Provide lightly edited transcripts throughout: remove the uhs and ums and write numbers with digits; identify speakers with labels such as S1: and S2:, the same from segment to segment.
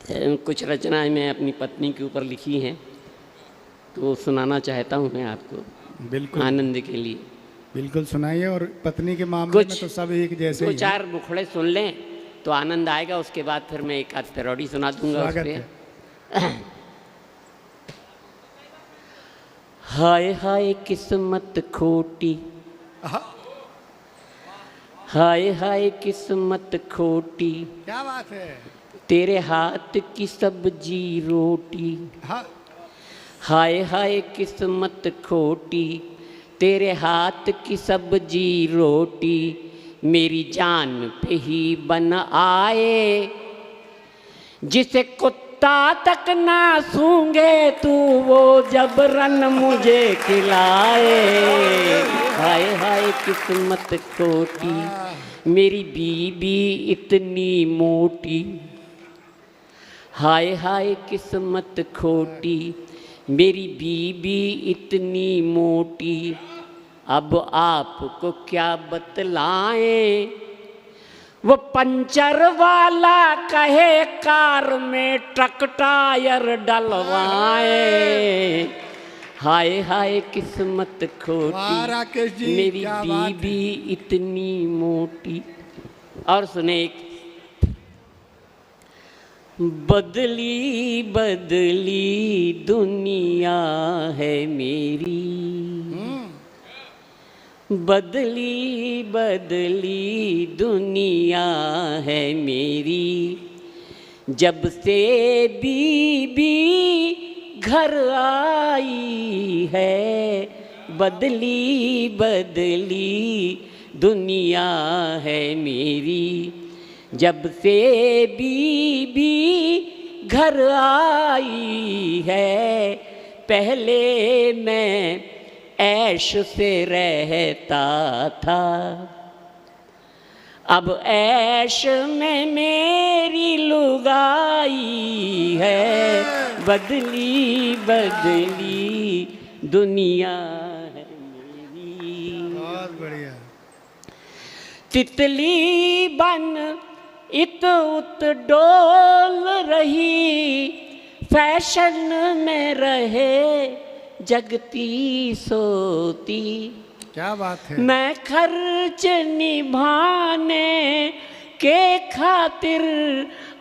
S1: कुछ रचनाएं मैं अपनी पत्नी के ऊपर लिखी हैं, तो सुनाना चाहता हूँ मैं आपको,
S2: बिल्कुल
S1: आनंद के लिए।
S2: बिल्कुल सुनाइए। और पत्नी के मामले में
S1: कुछ
S2: तो सब एक जैसे
S1: दो
S2: ही हैं।
S1: चार मुखड़े सुन लें तो आनंद आएगा, उसके बाद फिर मैं एक आध पैरोडी सुना दूंगा उस
S2: स्वागत
S1: पे।
S2: है।
S1: हाय हाय किस्मत खोटी, हाय हाय किस्मत खोटी,
S2: क्या बात है।
S1: तेरे हाथ की सब्जी रोटी।
S2: हाँ
S1: हाय हाय किस्मत खोटी, तेरे हाथ की सब्जी रोटी, मेरी जान पे ही बन आए, जिसे कुत्ता तक ना सूंघे तू वो जबरन मुझे खिलाए। हाय हाय किस्मत खोटी, मेरी बीबी इतनी मोटी। हाय हाय किस्मत खोटी, मेरी बीबी इतनी मोटी, अब आपको क्या बतलाएं, वो पंचर वाला कहे कार में ट्रक टायर डलवाए। हाय हाय किस्मत
S2: वाह
S1: खोटी,
S2: राकेश जी,
S1: मेरी
S2: क्या बात है।
S1: बीबी इतनी मोटी। और सुने एक, बदली बदली दुनिया है मेरी, बदली बदली दुनिया है मेरी, जब से बीबी घर आई है, बदली बदली दुनिया है मेरी, जब से बीबी घर आई है। पहले मैं ऐश से रहता था, अब ऐश में मेरी लुगाई है, बदली बदली दुनिया है मेरी।
S2: बहुत बढ़िया।
S1: तितली बन इत उत डोल रही, फैशन में रहे जगती सोती।
S2: क्या बात है।
S1: मैं खर्च निभाने के खातिर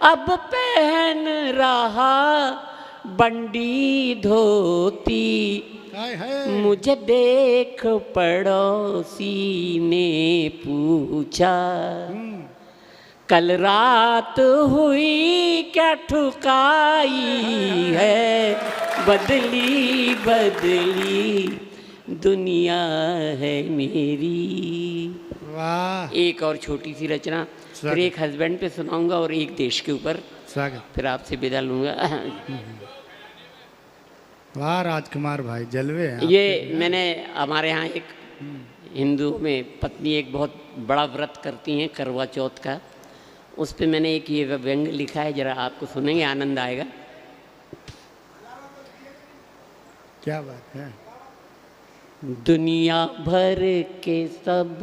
S1: अब पहन रहा बंडी धोती।
S2: हाय हाय।
S1: मुझे देख पड़ोसी ने पूछा, कल रात हुई क्या ठुकाई है, बदली बदली दुनिया है मेरी।
S2: वाह।
S1: एक और छोटी सी रचना, फिर एक हस्बैंड पे सुनाऊंगा और एक देश के ऊपर,
S2: स्वागत।
S1: फिर आपसे विदा लूंगा।
S2: वाह राजकुमार भाई, जलवे हैं
S1: ये
S2: आपके।
S1: मैंने हमारे यहाँ एक हिंदू में पत्नी एक बहुत बड़ा व्रत करती हैं करवा चौथ का, उस पे मैंने एक ये व्यंग लिखा है, जरा आपको सुनेंगे आनंद आएगा।
S2: क्या बात है।
S1: दुनिया भर के सब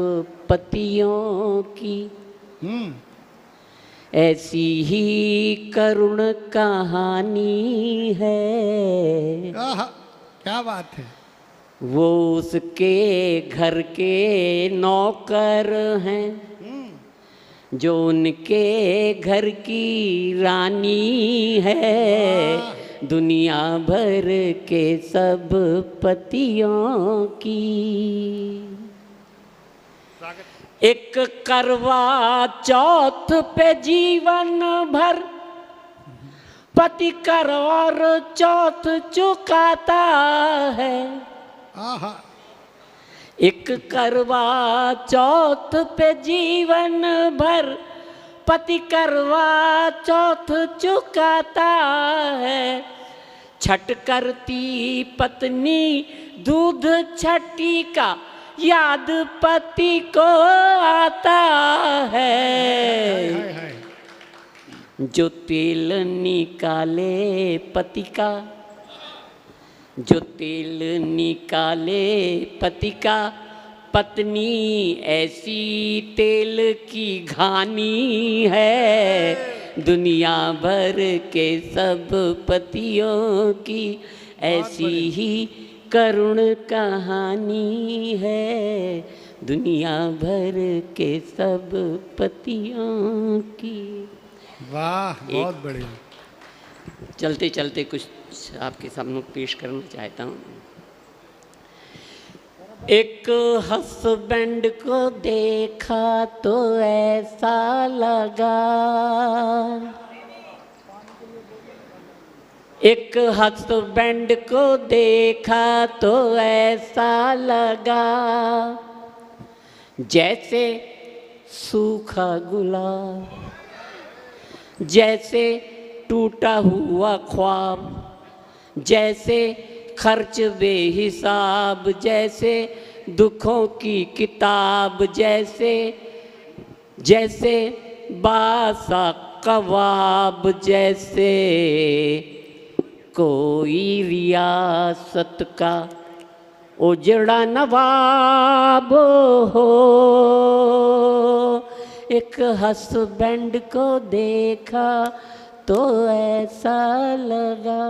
S1: पतियों की ऐसी ही करुण कहानी है,
S2: क्या बात है।
S1: वो उसके घर के नौकर हैं, जो उनके घर की रानी है, दुनिया भर के सब पतियों की। एक करवा चौथ पे जीवन भर पति कर और चौथ चुकाता है। एक करवा चौथ पे जीवन भर पति करवा चौथ चुकाता है, छठ करती पत्नी दूध छठी का याद पति को आता है। जो तेल निकाले पति का, जो तेल निकाले पति का, पत्नी ऐसी तेल की घानी है, दुनिया भर के सब पतियों की ऐसी ही करुण कहानी है, दुनिया भर के सब पतियों की।
S2: वाह, बहुत बढ़िया।
S1: चलते चलते कुछ आपके सामने पेश करना चाहता हूँ। एक हस्बैंड को देखा तो ऐसा लगा, एक हस्बैंड को देखा तो ऐसा लगा, जैसे सूखा गुलाब, जैसे टूटा हुआ ख्वाब, जैसे खर्च बेहिसाब, जैसे दुखों की किताब, जैसे जैसे बासा कबाब, जैसे कोई रियासत का उजड़ा नवाब हो। एक हस्बैंड को देखा तो ऐसा लगा।